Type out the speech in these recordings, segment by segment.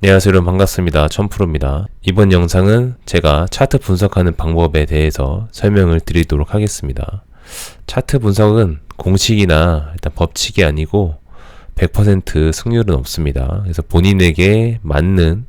안녕하세요 여러분, 반갑습니다. 천프로입니다. 이번 영상은 제가 차트 분석하는 방법에 대해서 설명을 드리도록 하겠습니다. 차트 분석은 공식이나 일단 법칙이 아니고 100% 승률은 없습니다. 그래서 본인에게 맞는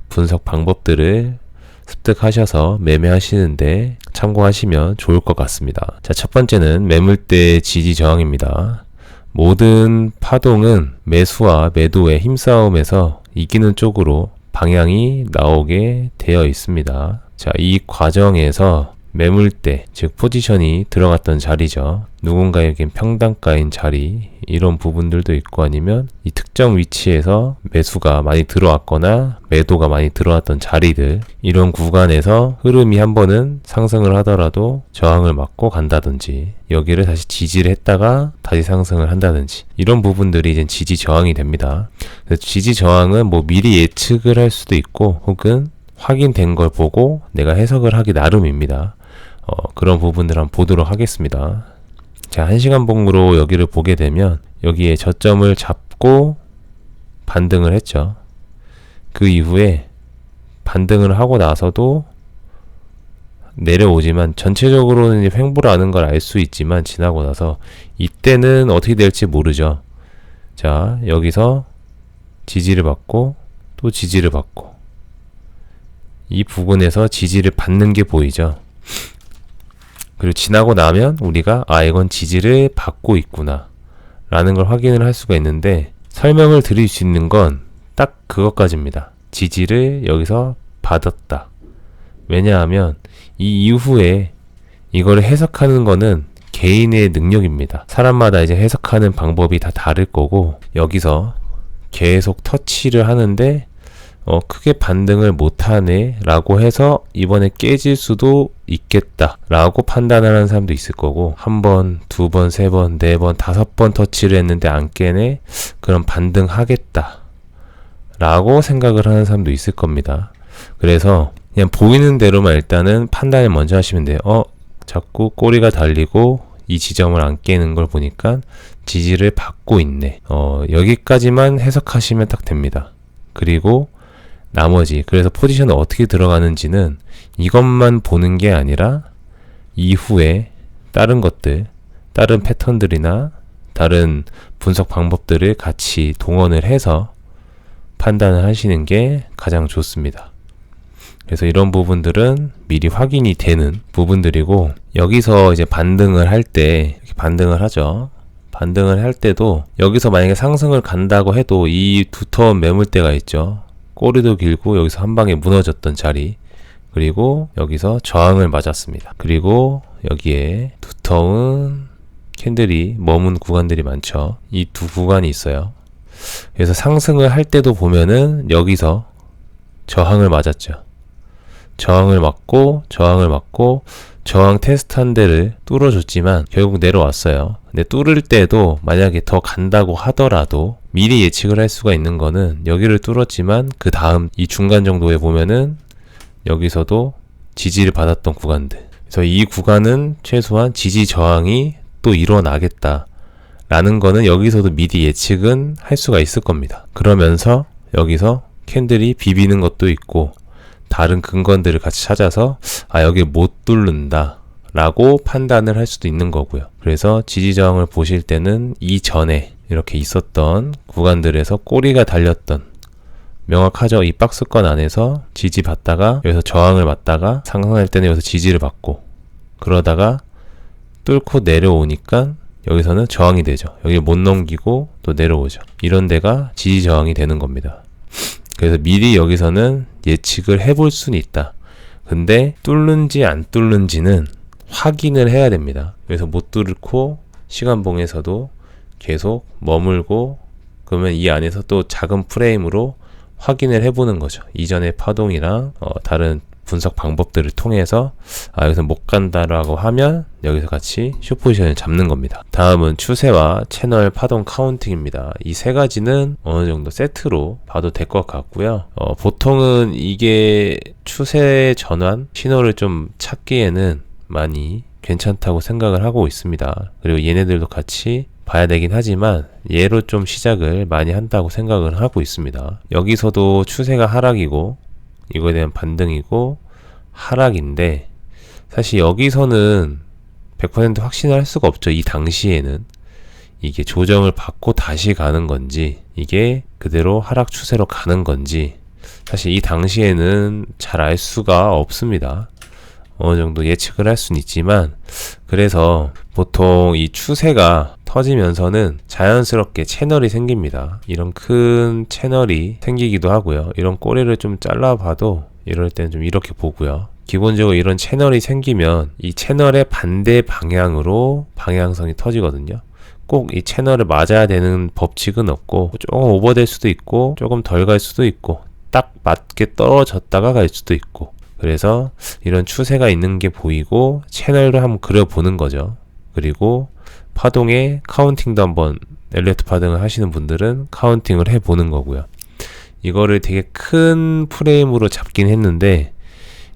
분석 방법들을 습득하셔서 매매하시는데 참고하시면 좋을 것 같습니다. 자, 첫 번째는 매물대 지지 저항입니다. 모든 파동은 매수와 매도의 힘싸움에서 이기는 쪽으로 방향이 나오게 되어 있습니다. 자, 이 과정에서 매물대, 즉 포지션이 들어갔던 자리죠. 누군가에겐 평단가인 자리, 이런 부분들도 있고, 아니면 이 특정 위치에서 매수가 많이 들어왔거나 매도가 많이 들어왔던 자리들, 이런 구간에서 흐름이 한 번은 상승을 하더라도 저항을 맞고 간다든지, 여기를 다시 지지를 했다가 다시 상승을 한다든지, 이런 부분들이 이제 지지 저항이 됩니다. 그래서 지지 저항은 뭐 미리 예측을 할 수도 있고, 혹은 확인된 걸 보고 내가 해석을 하기 나름입니다. 그런 부분들 한번 보도록 하겠습니다. 자, 1시간 봉으로 여기를 보게 되면 여기에 저점을 잡고 반등을 했죠. 그 이후에 반등을 하고 나서도 내려오지만, 전체적으로는 횡보라는 걸 알 수 있지만 지나고 나서 이때는 어떻게 될지 모르죠. 자, 여기서 지지를 받고 또 지지를 받고, 이 부분에서 지지를 받는 게 보이죠. 그리고 지나고 나면 우리가 이건 지지를 받고 있구나 라는 걸 확인을 할 수가 있는데, 설명을 드릴 수 있는 건 딱 그것까지입니다. 지지를 여기서 받았다. 왜냐하면 이 이후에 이거를 해석하는 거는 개인의 능력입니다. 사람마다 이제 해석하는 방법이 다 다를 거고, 여기서 계속 터치를 하는데 크게 반등을 못하네 라고 해서 이번에 깨질 수도 있겠다 라고 판단을 하는 사람도 있을 거고, 한 번, 두 번, 세 번, 네 번, 다섯 번 터치를 했는데 안 깨네? 그럼 반등하겠다 라고 생각을 하는 사람도 있을 겁니다. 그래서 그냥 보이는 대로만 일단은 판단을 먼저 하시면 돼요. 자꾸 꼬리가 달리고 이 지점을 안 깨는 걸 보니까 지지를 받고 있네. 여기까지만 해석하시면 딱 됩니다. 그리고 나머지, 그래서 포지션을 어떻게 들어가는지는 이것만 보는 게 아니라 이후에 다른 것들, 다른 패턴들이나 다른 분석 방법들을 같이 동원을 해서 판단을 하시는 게 가장 좋습니다. 그래서 이런 부분들은 미리 확인이 되는 부분들이고, 여기서 이제 반등을 할 때, 이렇게 반등을 하죠. 반등을 할 때도 여기서 만약에 상승을 간다고 해도 이 두터운 매물대가 있죠. 꼬리도 길고 여기서 한 방에 무너졌던 자리, 그리고 여기서 저항을 맞았습니다. 그리고 여기에 두터운 캔들이 머문 구간들이 많죠. 이 두 구간이 있어요. 그래서 상승을 할 때도 보면은 여기서 저항을 맞았죠. 저항을 맞고 저항 테스트한 데를 뚫어줬지만 결국 내려왔어요. 근데 뚫을 때도 만약에 더 간다고 하더라도 미리 예측을 할 수가 있는 거는, 여기를 뚫었지만 그 다음 이 중간 정도에 보면은 여기서도 지지를 받았던 구간들, 그래서 이 구간은 최소한 지지 저항이 또 일어나겠다 라는 거는 여기서도 미리 예측은 할 수가 있을 겁니다. 그러면서 여기서 캔들이 비비는 것도 있고 다른 근거들을 같이 찾아서 여기 못 뚫는다 라고 판단을 할 수도 있는 거고요. 그래서 지지 저항을 보실 때는 이전에 이렇게 있었던 구간들에서 꼬리가 달렸던, 명확하죠. 이 박스권 안에서 지지 받다가 여기서 저항을 맞다가 상승할 때는 여기서 지지를 받고, 그러다가 뚫고 내려오니까 여기서는 저항이 되죠. 여기 못 넘기고 또 내려오죠. 이런 데가 지지 저항이 되는 겁니다. 그래서 미리 여기서는 예측을 해볼 수는 있다. 근데 뚫는지 안 뚫는지는 확인을 해야 됩니다. 그래서 못 뚫고 시간봉에서도 계속 머물고, 그러면 이 안에서 또 작은 프레임으로 확인을 해보는 거죠. 이전의 파동이랑 다른 분석 방법들을 통해서 여기서 못 간다라고 하면 여기서 같이 숏포지션을 잡는 겁니다. 다음은 추세와 채널 파동 카운팅입니다. 이 세 가지는 어느 정도 세트로 봐도 될 것 같고요. 보통은 이게 추세 전환 신호를 좀 찾기에는 많이 괜찮다고 생각을 하고 있습니다. 그리고 얘네들도 같이 봐야 되긴 하지만 얘로 좀 시작을 많이 한다고 생각을 하고 있습니다. 여기서도 추세가 하락이고 이거에 대한 반등이고 하락인데, 사실 여기서는 100% 확신을 할 수가 없죠. 이 당시에는 이게 조정을 받고 다시 가는 건지 이게 그대로 하락 추세로 가는 건지 사실 이 당시에는 잘 알 수가 없습니다. 어느 정도 예측을 할 수는 있지만, 그래서 보통 이 추세가 터지면서는 자연스럽게 채널이 생깁니다. 이런 큰 채널이 생기기도 하고요. 이런 꼬리를 좀 잘라봐도 이럴 때는 좀 이렇게 보고요. 기본적으로 이런 채널이 생기면 이 채널의 반대 방향으로 방향성이 터지거든요. 꼭 이 채널을 맞아야 되는 법칙은 없고, 조금 오버될 수도 있고 조금 덜 갈 수도 있고 딱 맞게 떨어졌다가 갈 수도 있고, 그래서 이런 추세가 있는 게 보이고 채널을 한번 그려보는 거죠. 그리고 파동의 카운팅도 한번, 엘리어트 파동을 하시는 분들은 카운팅을 해보는 거고요. 이거를 되게 큰 프레임으로 잡긴 했는데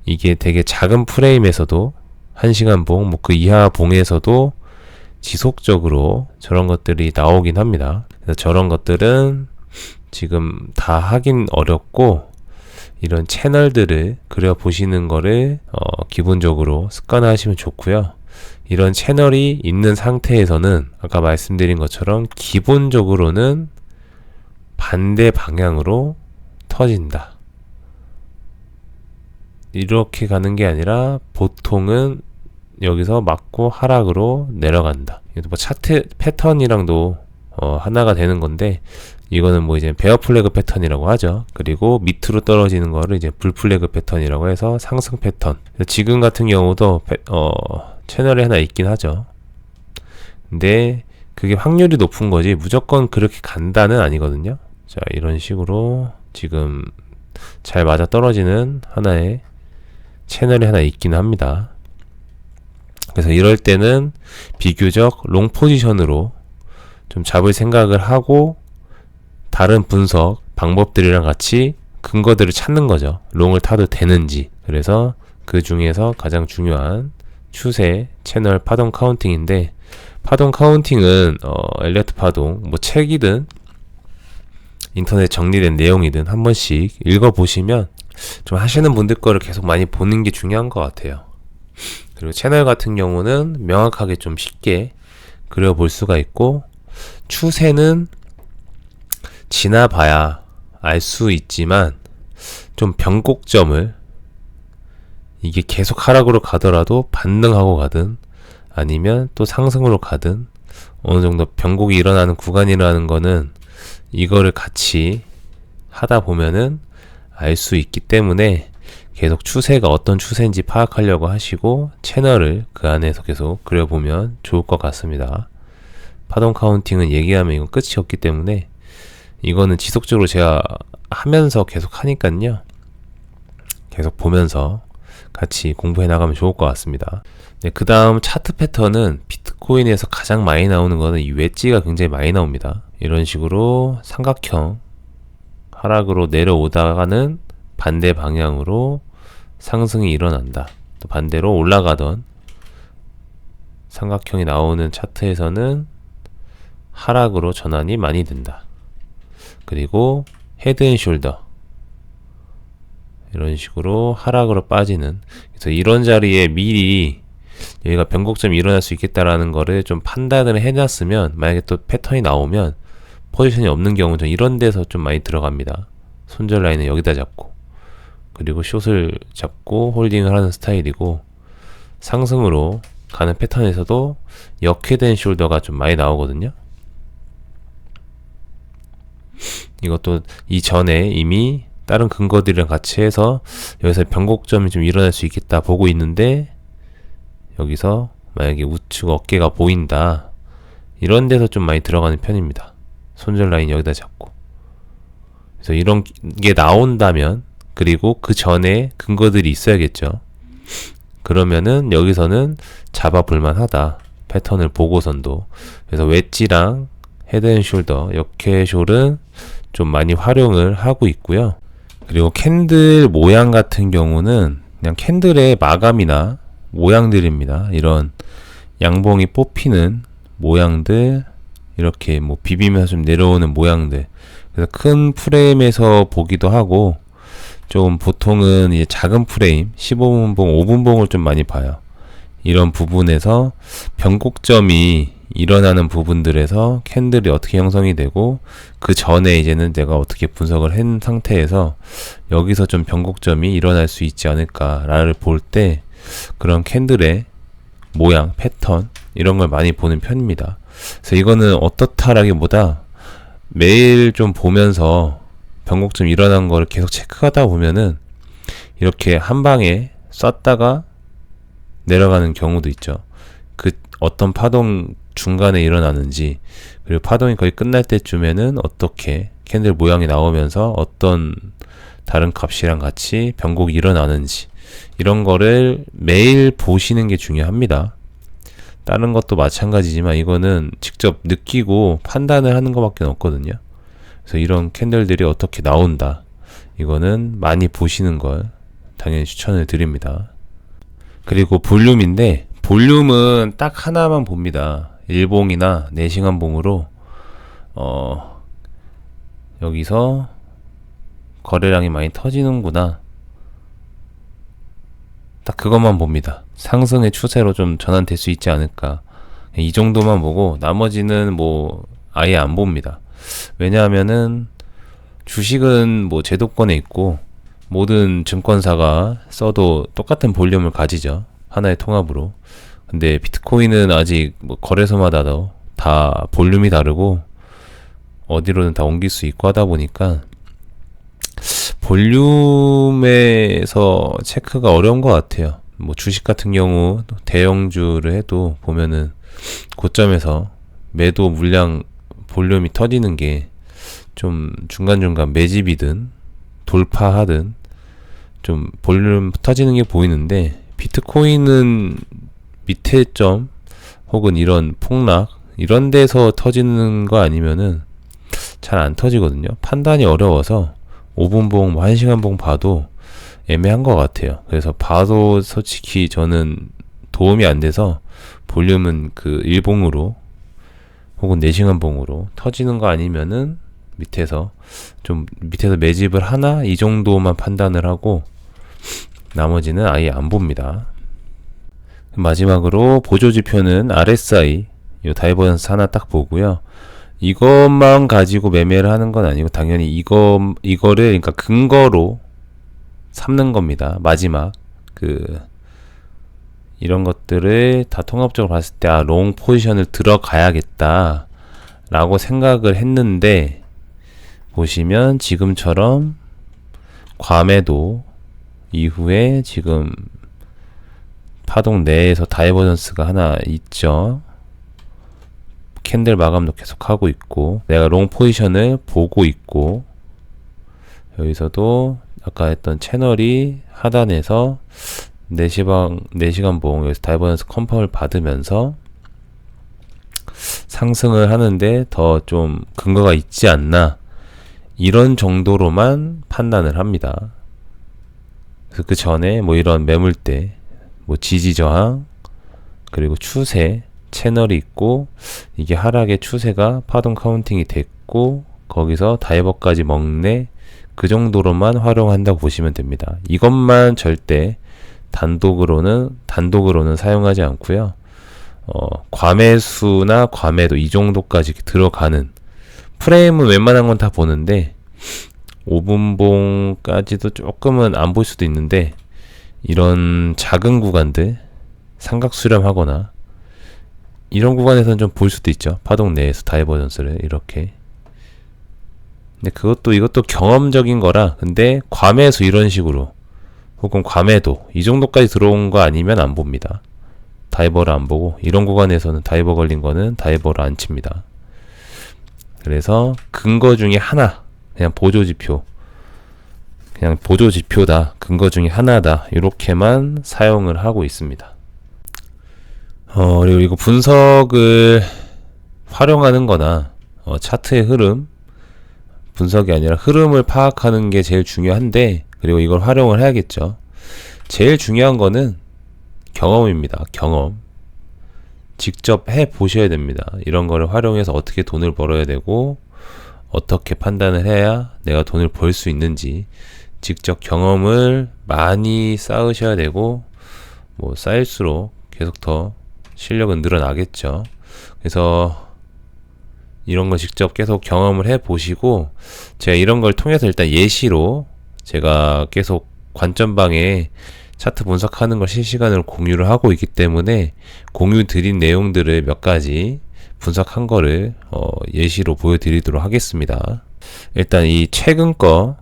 이게 되게 작은 프레임에서도 1시간 봉, 뭐 그 이하 봉에서도 지속적으로 저런 것들이 나오긴 합니다. 그래서 저런 것들은 지금 다 하긴 어렵고, 이런 채널들을 그려보시는 거를 기본적으로 습관화하시면 좋고요. 이런 채널이 있는 상태에서는 아까 말씀드린 것처럼 기본적으로는 반대 방향으로 터진다. 이렇게 가는 게 아니라 보통은 여기서 맞고 하락으로 내려간다. 이것도 뭐 차트 패턴이랑도 하나가 되는 건데, 이거는 뭐 이제 베어 플래그 패턴이라고 하죠. 그리고 밑으로 떨어지는 거를 이제 불 플래그 패턴이라고 해서 상승 패턴. 지금 같은 경우도 채널이 하나 있긴 하죠. 근데 그게 확률이 높은 거지 무조건 그렇게 간다는 아니거든요. 자, 이런 식으로 지금 잘 맞아 떨어지는 하나의 채널이 하나 있긴 합니다. 그래서 이럴 때는 비교적 롱 포지션으로 좀 잡을 생각을 하고 다른 분석 방법들이랑 같이 근거들을 찾는 거죠. 롱을 타도 되는지. 그래서 그 중에서 가장 중요한 추세 채널 파동 카운팅인데, 파동 카운팅은 엘리어트 파동, 뭐 책이든 인터넷 정리된 내용이든 한 번씩 읽어보시면 좀 하시는 분들 거를 계속 많이 보는 게 중요한 것 같아요. 그리고 채널 같은 경우는 명확하게 좀 쉽게 그려볼 수가 있고, 추세는 지나봐야 알 수 있지만 좀 변곡점을, 이게 계속 하락으로 가더라도 반등하고 가든 아니면 또 상승으로 가든 어느 정도 변곡이 일어나는 구간이라는 거는 이거를 같이 하다 보면은 알 수 있기 때문에 계속 추세가 어떤 추세인지 파악하려고 하시고 채널을 그 안에서 계속 그려보면 좋을 것 같습니다. 파동 카운팅은 얘기하면 이건 끝이 없기 때문에 이거는 지속적으로 제가 하면서 계속 하니까요. 계속 보면서 같이 공부해 나가면 좋을 것 같습니다. 네, 그 다음 차트 패턴은 비트코인에서 가장 많이 나오는 거는 이 웨지가 굉장히 많이 나옵니다. 이런 식으로 삼각형 하락으로 내려오다가는 반대 방향으로 상승이 일어난다. 또 반대로 올라가던 삼각형이 나오는 차트에서는 하락으로 전환이 많이 된다. 그리고 헤드앤숄더 이런 식으로 하락으로 빠지는, 그래서 이런 자리에 미리 여기가 변곡점이 일어날 수 있겠다라는 거를 좀 판단을 해놨으면, 만약에 또 패턴이 나오면 포지션이 없는 경우는 이런 데서 좀 많이 들어갑니다. 손절 라인은 여기다 잡고, 그리고 숏을 잡고 홀딩을 하는 스타일이고, 상승으로 가는 패턴에서도 역헤드 앤 숄더가 좀 많이 나오거든요. 이것도 이전에 이미 다른 근거들이랑 같이 해서 여기서 변곡점이 좀 일어날 수 있겠다 보고 있는데, 여기서 만약에 우측 어깨가 보인다, 이런 데서 좀 많이 들어가는 편입니다. 손절 라인 여기다 잡고. 그래서 이런 게 나온다면, 그리고 그 전에 근거들이 있어야겠죠. 그러면은 여기서는 잡아볼만 하다, 패턴을 보고선도. 그래서 웨지랑 헤드앤숄더, 역회숄은 좀 많이 활용을 하고 있고요. 그리고 캔들 모양 같은 경우는 그냥 캔들의 마감이나 모양들입니다. 이런 양봉이 뽑히는 모양들, 이렇게 뭐 비비면서 좀 내려오는 모양들. 그래서 큰 프레임에서 보기도 하고, 좀 보통은 이제 작은 프레임 15분봉, 5분봉을 좀 많이 봐요. 이런 부분에서 변곡점이 일어나는 부분들에서 캔들이 어떻게 형성이 되고, 그 전에 이제는 내가 어떻게 분석을 한 상태에서 여기서 좀 변곡점이 일어날 수 있지 않을까를 볼 때 그런 캔들의 모양, 패턴 이런 걸 많이 보는 편입니다. 그래서 이거는 어떻다라기보다 매일 좀 보면서 변곡점 일어난 거를 계속 체크하다 보면은 이렇게 한 방에 쐈다가 내려가는 경우도 있죠. 그 어떤 파동 중간에 일어나는지, 그리고 파동이 거의 끝날 때쯤에는 어떻게 캔들 모양이 나오면서 어떤 다른 값이랑 같이 변곡이 일어나는지, 이런 거를 매일 보시는 게 중요합니다. 다른 것도 마찬가지지만 이거는 직접 느끼고 판단을 하는 것밖에 없거든요. 그래서 이런 캔들들이 어떻게 나온다, 이거는 많이 보시는 걸 당연히 추천을 드립니다. 그리고 볼륨인데, 볼륨은 딱 하나만 봅니다. 일봉이나 4시간 봉으로 여기서 거래량이 많이 터지는구나, 딱 그것만 봅니다. 상승의 추세로 좀 전환될 수 있지 않을까, 이 정도만 보고 나머지는 뭐 아예 안 봅니다. 왜냐하면은 주식은 뭐 제도권에 있고 모든 증권사가 써도 똑같은 볼륨을 가지죠, 하나의 통합으로. 근데 비트코인은 아직 뭐 거래소마다도 다 볼륨이 다르고 어디로든 다 옮길 수 있고 하다 보니까 볼륨에서 체크가 어려운 것 같아요. 뭐 주식 같은 경우 대형주를 해도 보면은 고점에서 매도 물량 볼륨이 터지는 게 좀 중간중간 매집이든 돌파하든 좀 볼륨 터지는 게 보이는데, 비트코인은 밑에 점 혹은 이런 폭락 이런 데서 터지는 거 아니면은 잘 안 터지거든요. 판단이 어려워서 5분봉, 뭐 1시간봉 봐도 애매한 것 같아요. 그래서 봐도 솔직히 저는 도움이 안 돼서 볼륨은 그 1봉으로 혹은 4시간봉으로 터지는 거 아니면은 밑에서 매집을 하나 이 정도만 판단을 하고 나머지는 아예 안 봅니다. 마지막으로 보조지표는 RSI, 이 다이버전스 하나 딱 보고요. 이것만 가지고 매매를 하는 건 아니고 당연히 이거를 그러니까 근거로 삼는 겁니다. 마지막 이런 것들을 다 통합적으로 봤을 때 롱 포지션을 들어가야겠다 라고 생각을 했는데, 보시면 지금처럼 과매도 이후에 지금 파동 내에서 다이버전스가 하나 있죠. 캔들 마감도 계속 하고 있고, 내가 롱 포지션을 보고 있고, 여기서도 아까 했던 채널이 하단에서 4시간 봉 여기서 다이버전스 컨펌을 받으면서 상승을 하는데 더 좀 근거가 있지 않나, 이런 정도로만 판단을 합니다. 그래서 그 전에 뭐 이런 매물대, 뭐 지지 저항, 그리고 추세 채널이 있고, 이게 하락의 추세가 파동 카운팅이 됐고 거기서 다이버까지 먹네, 그 정도로만 활용한다고 보시면 됩니다. 이것만 절대 단독으로는 사용하지 않고요. 과매수나 과매도 이 정도까지 들어가는, 프레임은 웬만한 건 다 보는데 5분봉까지도 조금은 안 볼 수도 있는데, 이런 작은 구간들 삼각 수렴하거나 이런 구간에서는 좀 볼 수도 있죠. 파동 내에서 다이버전스를 이렇게. 근데 이것도 경험적인 거라. 근데 과매수 이런 식으로 혹은 과매도 이 정도까지 들어온 거 아니면 안 봅니다. 다이버를 안 보고, 이런 구간에서는 다이버 걸린 거는 다이버를 안 칩니다. 그래서 근거 중에 하나, 그냥 보조지표다, 근거 중에 하나다, 이렇게만 사용을 하고 있습니다. 그리고 이거 분석을 활용하는 거나 차트의 흐름, 분석이 아니라 흐름을 파악하는 게 제일 중요한데, 그리고 이걸 활용을 해야겠죠. 제일 중요한 거는 경험입니다. 경험. 직접 해 보셔야 됩니다. 이런 거를 활용해서 어떻게 돈을 벌어야 되고 어떻게 판단을 해야 내가 돈을 벌 수 있는지 직접 경험을 많이 쌓으셔야 되고, 뭐 쌓일수록 계속 더 실력은 늘어나겠죠. 그래서 이런 거 직접 계속 경험을 해 보시고, 제가 이런 걸 통해서 일단 예시로 제가 계속 관점방에 차트 분석하는 걸 실시간으로 공유를 하고 있기 때문에 공유 드린 내용들을 몇 가지 분석한 거를 예시로 보여드리도록 하겠습니다. 일단 이 최근 거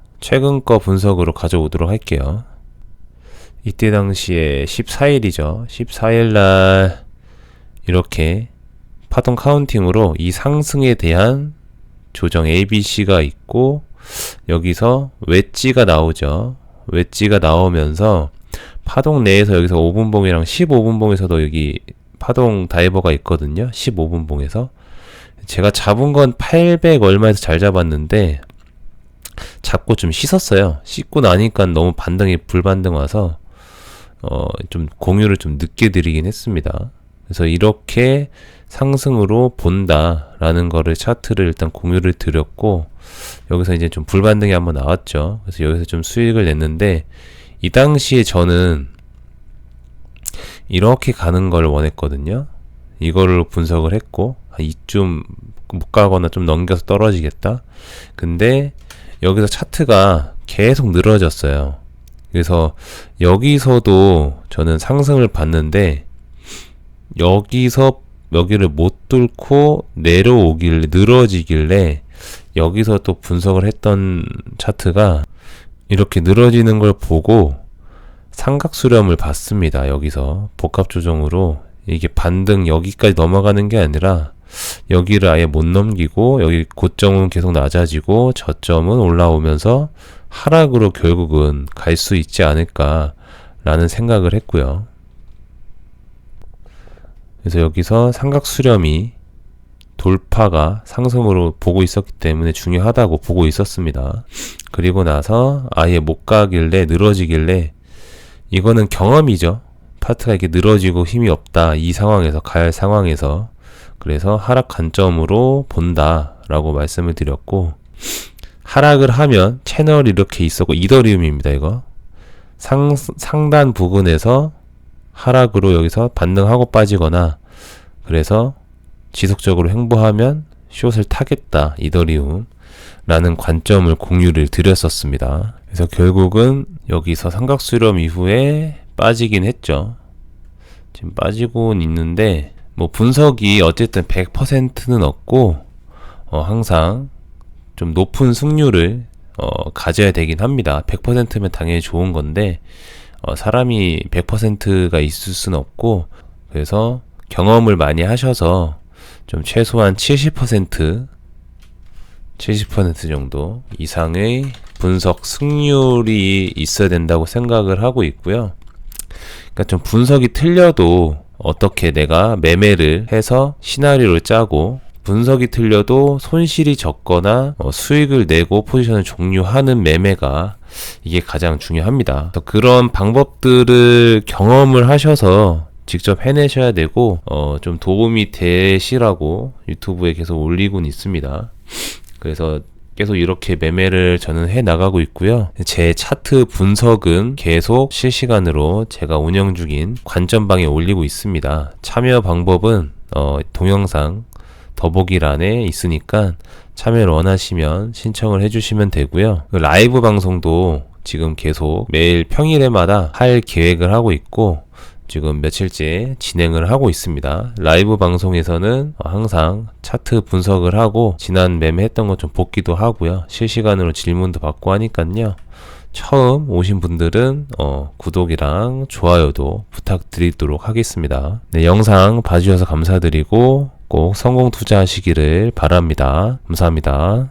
분석으로 가져오도록 할게요. 이때 당시에 14일이죠. 14일 날 이렇게 파동 카운팅으로 이 상승에 대한 조정 ABC가 있고, 여기서 웨지가 나오죠. 웨지가 나오면서 파동 내에서 여기서 5분봉이랑 15분봉에서도 여기 파동 다이버가 있거든요. 15분봉에서 제가 잡은 건 800 얼마에서 잘 잡았는데 잡고 좀 씻었어요. 씻고 나니까 너무 불반등 와서 좀 공유를 좀 늦게 드리긴 했습니다. 그래서 이렇게 상승으로 본다라는 거를 차트를 일단 공유를 드렸고, 여기서 이제 좀 불반등이 한번 나왔죠. 그래서 여기서 좀 수익을 냈는데, 이 당시에 저는 이렇게 가는 걸 원했거든요. 이거를 분석을 했고, 이쯤 못 가거나 좀 넘겨서 떨어지겠다. 근데 여기서 차트가 계속 늘어졌어요. 그래서 여기서도 저는 상승을 봤는데, 여기를 못 뚫고 늘어지길래 여기서 또 분석을 했던 차트가 이렇게 늘어지는 걸 보고 삼각수렴을 봤습니다. 여기서 복합 조정으로 이게 반등 여기까지 넘어가는 게 아니라 여기를 아예 못 넘기고, 여기 고점은 계속 낮아지고 저점은 올라오면서 하락으로 결국은 갈 수 있지 않을까라는 생각을 했고요. 그래서 여기서 삼각수렴이 돌파가 상승으로 보고 있었기 때문에 중요하다고 보고 있었습니다. 그리고 나서 아예 못 가길래 늘어지길래, 이거는 경험이죠. 파트가 이렇게 늘어지고 힘이 없다, 이 상황에서, 갈 상황에서. 그래서 하락 관점으로 본다라고 말씀을 드렸고, 하락을 하면 채널이 이렇게 있었고, 이더리움입니다. 이거 상단 부근에서 하락으로 여기서 반등하고 빠지거나, 그래서 지속적으로 횡보하면 숏을 타겠다, 이더리움 라는 관점을 공유를 드렸었습니다. 그래서 결국은 여기서 삼각수렴 이후에 빠지긴 했죠. 지금 빠지고는 있는데, 뭐 분석이 어쨌든 100%는 없고, 항상 좀 높은 승률을 가져야 되긴 합니다. 100%면 당연히 좋은 건데, 사람이 100%가 있을 수는 없고, 그래서 경험을 많이 하셔서 좀 최소한 70% 정도 이상의 분석 승률이 있어야 된다고 생각을 하고 있고요. 그러니까 좀 분석이 틀려도 어떻게 내가 매매를 해서 시나리오를 짜고, 분석이 틀려도 손실이 적거나 수익을 내고 포지션을 종료하는 매매가 이게 가장 중요합니다. 그런 방법들을 경험을 하셔서 직접 해내셔야 되고, 좀 도움이 되시라고 유튜브에 계속 올리곤 있습니다. 그래서 계속 이렇게 매매를 저는 해 나가고 있고요. 제 차트 분석은 계속 실시간으로 제가 운영 중인 관점방에 올리고 있습니다. 참여 방법은 동영상 더보기란에 있으니까 참여를 원하시면 신청을 해주시면 되고요. 라이브 방송도 지금 계속 매일 평일에마다 할 계획을 하고 있고, 지금 며칠째 진행을 하고 있습니다. 라이브 방송에서는 항상 차트 분석을 하고 지난 매매했던 것 좀 복기도 하고요. 실시간으로 질문도 받고 하니까요. 처음 오신 분들은 구독이랑 좋아요도 부탁드리도록 하겠습니다. 네, 영상 봐주셔서 감사드리고 꼭 성공 투자하시기를 바랍니다. 감사합니다.